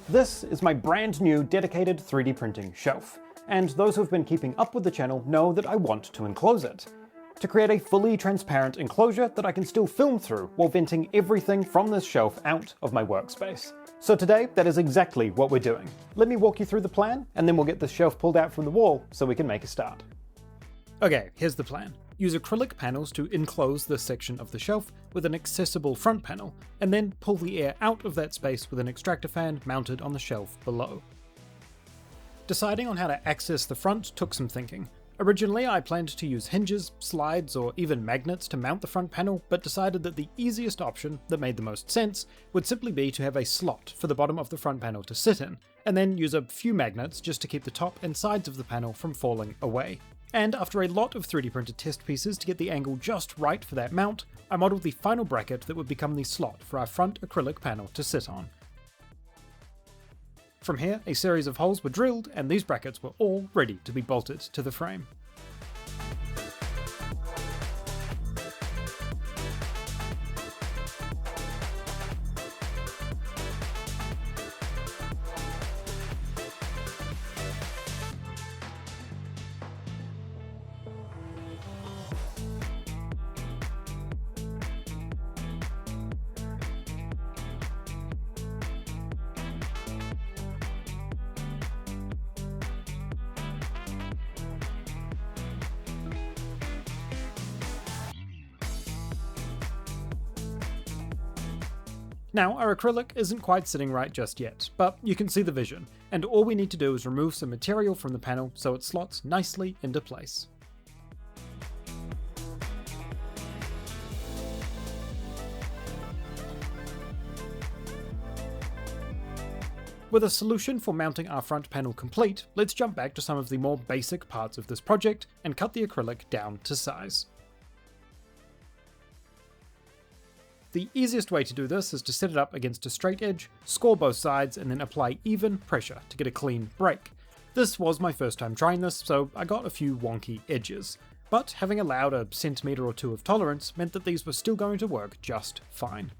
This is my brand new dedicated 3D printing shelf, and those who've been keeping up with the channel know that I want to enclose it. To create a fully transparent enclosure that I can still film through while venting everything from this shelf out of my workspace. So today, that is exactly what we're doing. Let me walk you through the plan, and then we'll get this shelf pulled out from the wall so we can make a start. Okay, here's the plan. Use acrylic panels to enclose this section of the shelf with an accessible front panel, and then pull the air out of that space with an extractor fan mounted on the shelf below. Deciding on how to access the front took some thinking. Originally, I planned to use hinges, slides, or even magnets to mount the front panel, but decided that the easiest option, that made the most sense, would simply be to have a slot for the bottom of the front panel to sit in, and then use a few magnets just to keep the top and sides of the panel from falling away. And after a lot of 3D printed test pieces to get the angle just right for that mount, I modelled the final bracket that would become the slot for our front acrylic panel to sit on. From here, a series of holes were drilled, and these brackets were all ready to be bolted to the frame. Now, our acrylic isn't quite sitting right just yet, but you can see the vision, and all we need to do is remove some material from the panel so it slots nicely into place. With a solution for mounting our front panel complete, let's jump back to some of the more basic parts of this project and cut the acrylic down to size. The easiest way to do this is to set it up against a straight edge, score both sides, and then apply even pressure to get a clean break. This was my first time trying this, so I got a few wonky edges, but having allowed a centimetre or two of tolerance meant that these were still going to work just fine.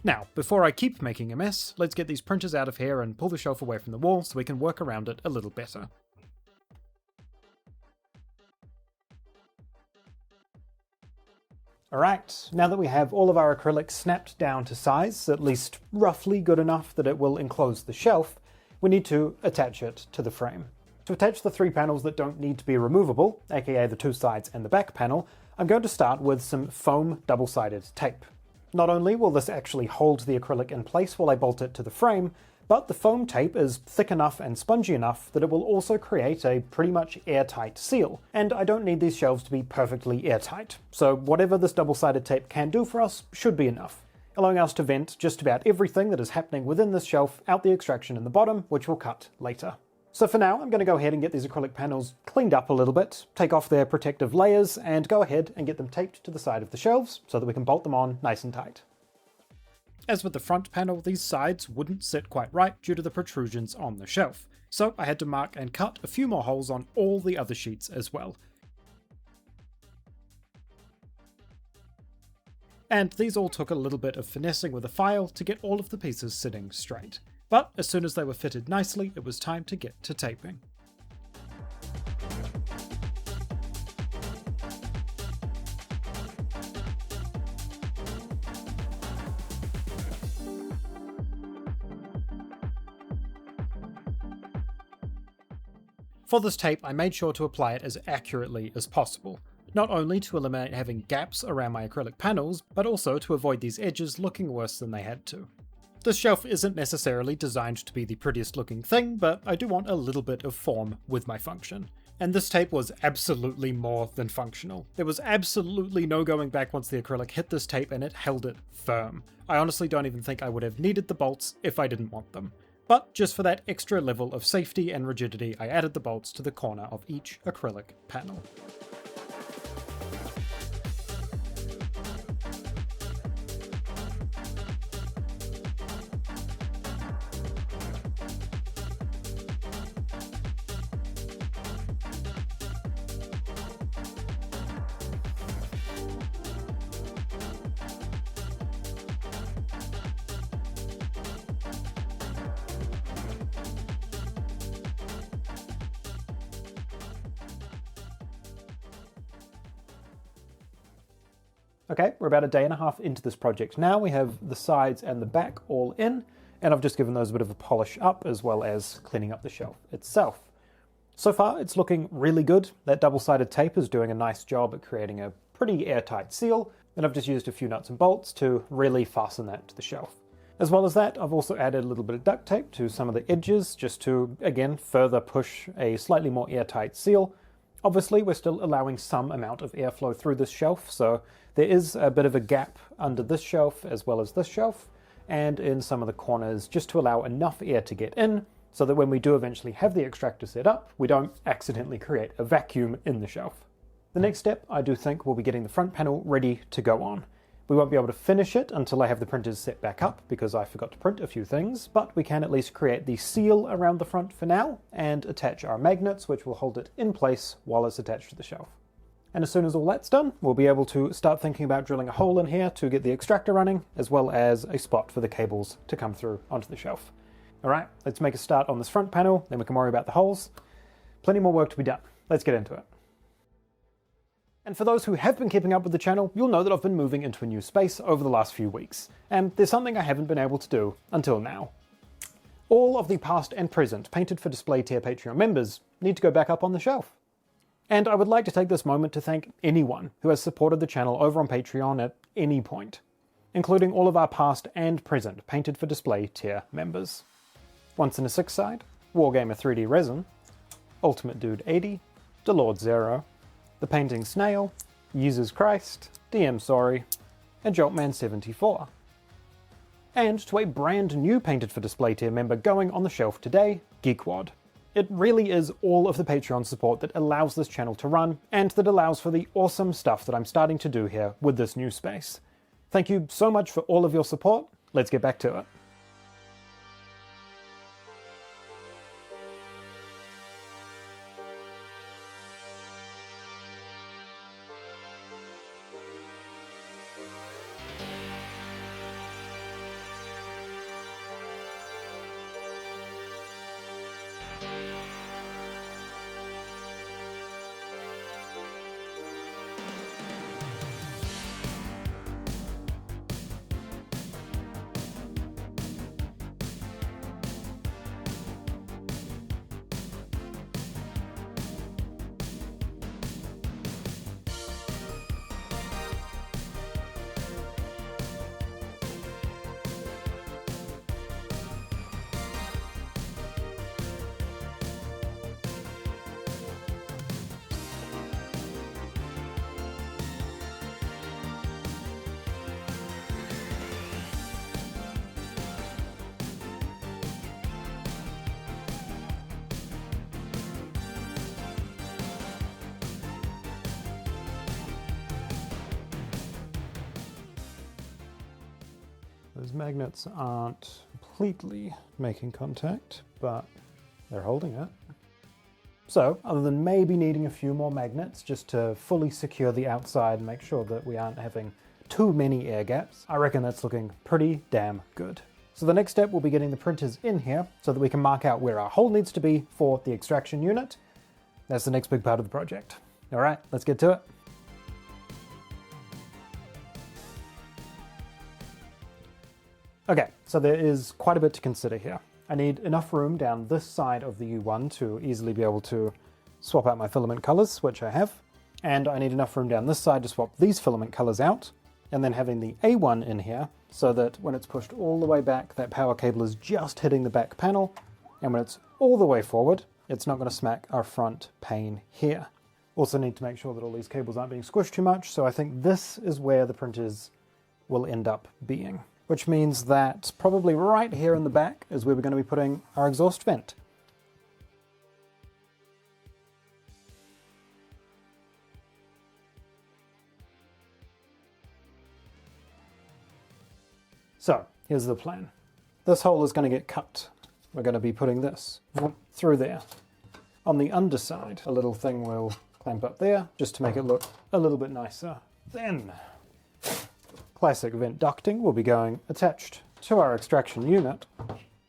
Now, before I keep making a mess, let's get these printers out of here and pull the shelf away from the wall so we can work around it a little better. Alright, now that we have all of our acrylic snapped down to size, at least roughly good enough that it will enclose the shelf, we need to attach it to the frame. To attach the three panels that don't need to be removable, aka the two sides and the back panel, I'm going to start with some foam double-sided tape. Not only will this actually hold the acrylic in place while I bolt it to the frame, but the foam tape is thick enough and spongy enough that it will also create a pretty much airtight seal, and I don't need these shelves to be perfectly airtight, so whatever this double-sided tape can do for us should be enough, allowing us to vent just about everything that is happening within this shelf out the extraction in the bottom, which we'll cut later. So for now, I'm going to go ahead and get these acrylic panels cleaned up a little bit, take off their protective layers, and go ahead and get them taped to the side of the shelves so that we can bolt them on nice and tight. As with the front panel, these sides wouldn't sit quite right due to the protrusions on the shelf, so I had to mark and cut a few more holes on all the other sheets as well. And these all took a little bit of finessing with a file to get all of the pieces sitting straight. But as soon as they were fitted nicely, it was time to get to taping. For this tape, I made sure to apply it as accurately as possible, not only to eliminate having gaps around my acrylic panels, but also to avoid these edges looking worse than they had to. This shelf isn't necessarily designed to be the prettiest looking thing, but I do want a little bit of form with my function. And this tape was absolutely more than functional. There was absolutely no going back once the acrylic hit this tape, and it held it firm. I honestly don't even think I would have needed the bolts if I didn't want them. But just for that extra level of safety and rigidity, I added the bolts to the corner of each acrylic panel. Okay, we're about a day and a half into this project now. We have the sides and the back all in, and I've just given those a bit of a polish up as well as cleaning up the shelf itself. So far, it's looking really good. That double-sided tape is doing a nice job at creating a pretty airtight seal, and I've just used a few nuts and bolts to really fasten that to the shelf. As well as that, I've also added a little bit of duct tape to some of the edges just to, again, further push a slightly more airtight seal. Obviously, we're still allowing some amount of airflow through this shelf, so there is a bit of a gap under this shelf as well as this shelf, and in some of the corners just to allow enough air to get in, so that when we do eventually have the extractor set up, we don't accidentally create a vacuum in the shelf. The next step, I do think, will be getting the front panel ready to go on. We won't be able to finish it until I have the printers set back up, because I forgot to print a few things, but we can at least create the seal around the front for now, and attach our magnets, which will hold it in place while it's attached to the shelf. And as soon as all that's done, we'll be able to start thinking about drilling a hole in here to get the extractor running, as well as a spot for the cables to come through onto the shelf. Alright, let's make a start on this front panel, then we can worry about the holes. Plenty more work to be done. Let's get into it. And for those who have been keeping up with the channel, you'll know that I've been moving into a new space over the last few weeks, and there's something I haven't been able to do until now. All of the past and present Painted for Display tier Patreon members need to go back up on the shelf. And I would like to take this moment to thank anyone who has supported the channel over on Patreon at any point, including all of our past and present Painted for Display tier members. Once in a Six Side, Wargamer 3D Resin, Ultimate Dude 80, Delord Zero, The Painting Snail, Jesus Christ, DM Sorry, and Joltman 74. And to a brand new Painted for Display tier member going on the shelf today, Geekwad. It really is all of the Patreon support that allows this channel to run, and that allows for the awesome stuff that I'm starting to do here with this new space. Thank you so much for all of your support. Let's get back to it. Those magnets aren't completely making contact, but they're holding it. So, other than maybe needing a few more magnets just to fully secure the outside and make sure that we aren't having too many air gaps, I reckon that's looking pretty damn good. So the next step will be getting the printers in here so that we can mark out where our hole needs to be for the extraction unit. That's the next big part of the project. Alright, let's get to it. Okay, so there is quite a bit to consider here. I need enough room down this side of the U1 to easily be able to swap out my filament colors, which I have. And I need enough room down this side to swap these filament colors out. And then having the A1 in here so that when it's pushed all the way back, that power cable is just hitting the back panel. And when it's all the way forward, it's not going to smack our front pane here. Also need to make sure that all these cables aren't being squished too much. So I think this is where the printers will end up being. Which means that probably right here in the back is where we're going to be putting our exhaust vent. So, here's the plan. This hole is going to get cut. We're going to be putting this through there. On the underside, a little thing will clamp up there, just to make it look a little bit nicer. Then, classic vent ducting will be going attached to our extraction unit,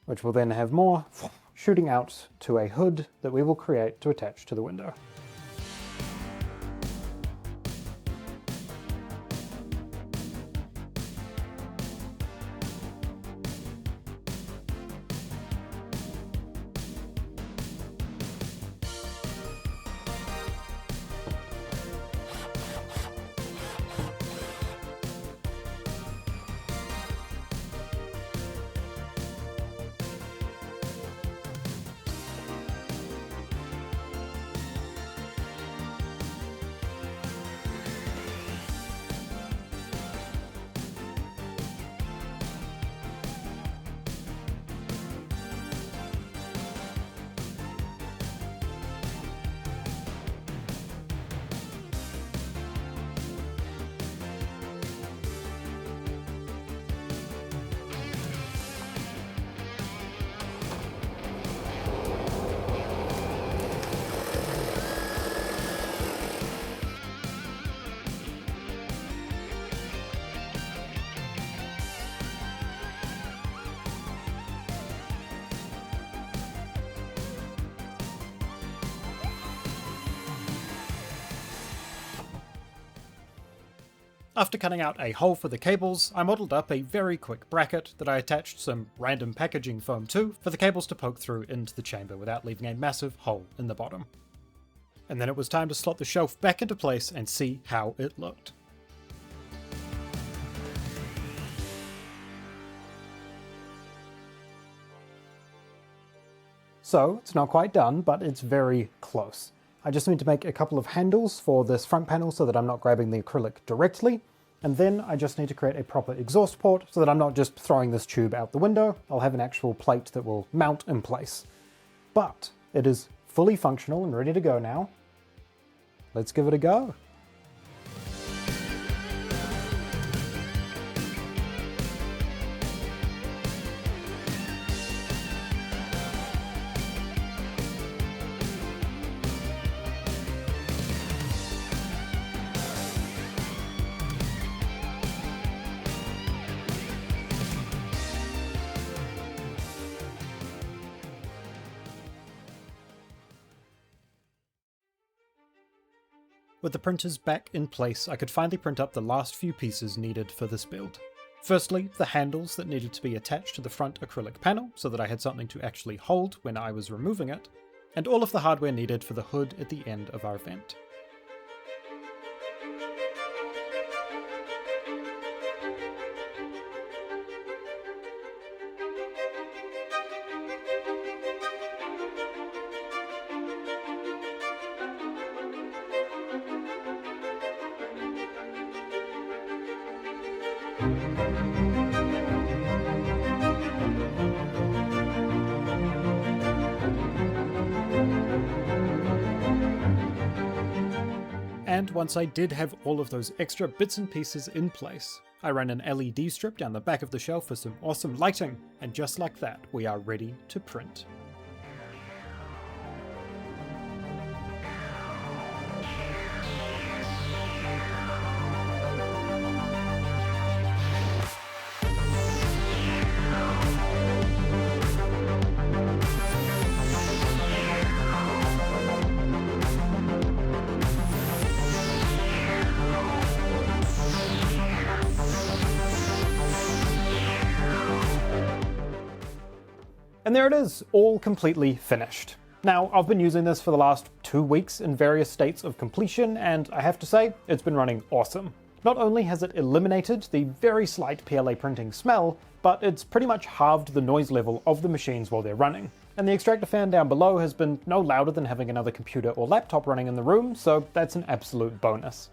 which will then have more shooting out to a hood that we will create to attach to the window. After cutting out a hole for the cables, I modelled up a very quick bracket that I attached some random packaging foam to for the cables to poke through into the chamber without leaving a massive hole in the bottom. And then it was time to slot the shelf back into place and see how it looked. So, it's not quite done, but it's very close. I just need to make a couple of handles for this front panel so that I'm not grabbing the acrylic directly, and then I just need to create a proper exhaust port so that I'm not just throwing this tube out the window. I'll have an actual plate that will mount in place. But it is fully functional and ready to go now. Let's give it a go. With the printers back in place, I could finally print up the last few pieces needed for this build. Firstly, the handles that needed to be attached to the front acrylic panel so that I had something to actually hold when I was removing it, and all of the hardware needed for the hood at the end of our vent. And once I did have all of those extra bits and pieces in place, I ran an LED strip down the back of the shelf for some awesome lighting, and just like that, we are ready to print. And there it is, all completely finished. Now, I've been using this for the last 2 weeks in various states of completion, and I have to say, it's been running awesome. Not only has it eliminated the very slight PLA printing smell, but it's pretty much halved the noise level of the machines while they're running. And the extractor fan down below has been no louder than having another computer or laptop running in the room, so that's an absolute bonus.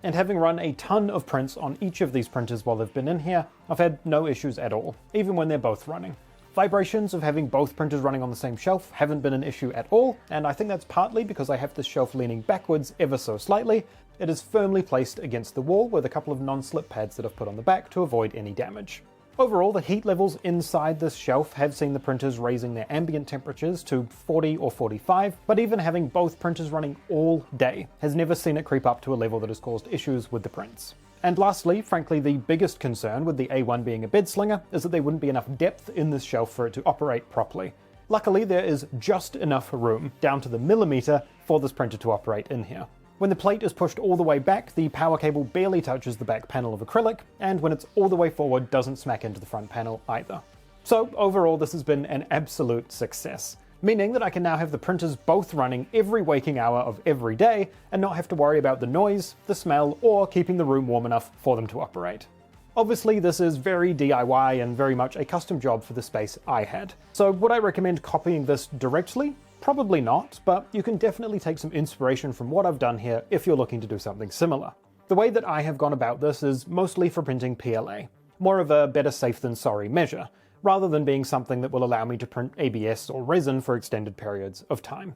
And having run a ton of prints on each of these printers while they've been in here, I've had no issues at all, even when they're both running. Vibrations of having both printers running on the same shelf haven't been an issue at all, and I think that's partly because I have this shelf leaning backwards ever so slightly. It is firmly placed against the wall with a couple of non-slip pads that I've put on the back to avoid any damage. Overall, the heat levels inside this shelf have seen the printers raising their ambient temperatures to 40 or 45, but even having both printers running all day has never seen it creep up to a level that has caused issues with the prints. And lastly, frankly the biggest concern with the A1 being a bed slinger is that there wouldn't be enough depth in this shelf for it to operate properly. Luckily there is just enough room, down to the millimeter, for this printer to operate in here. When the plate is pushed all the way back, the power cable barely touches the back panel of acrylic, and when it's all the way forward doesn't smack into the front panel either. So overall this has been an absolute success. Meaning that I can now have the printers both running every waking hour of every day and not have to worry about the noise, the smell, or keeping the room warm enough for them to operate. Obviously this is very DIY and very much a custom job for the space I had. So would I recommend copying this directly? Probably not, but you can definitely take some inspiration from what I've done here if you're looking to do something similar. The way that I have gone about this is mostly for printing PLA, more of a better safe than sorry measure, rather than being something that will allow me to print ABS or resin for extended periods of time.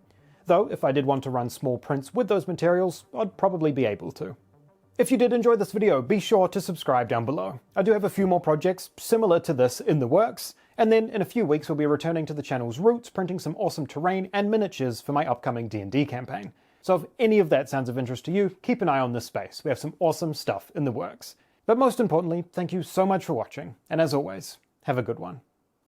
Though, if I did want to run small prints with those materials, I'd probably be able to. If you did enjoy this video, be sure to subscribe down below. I do have a few more projects similar to this in the works, and then in a few weeks we'll be returning to the channel's roots, printing some awesome terrain and miniatures for my upcoming D&D campaign. So if any of that sounds of interest to you, keep an eye on this space. We have some awesome stuff in the works. But most importantly, thank you so much for watching, and as always, have a good one.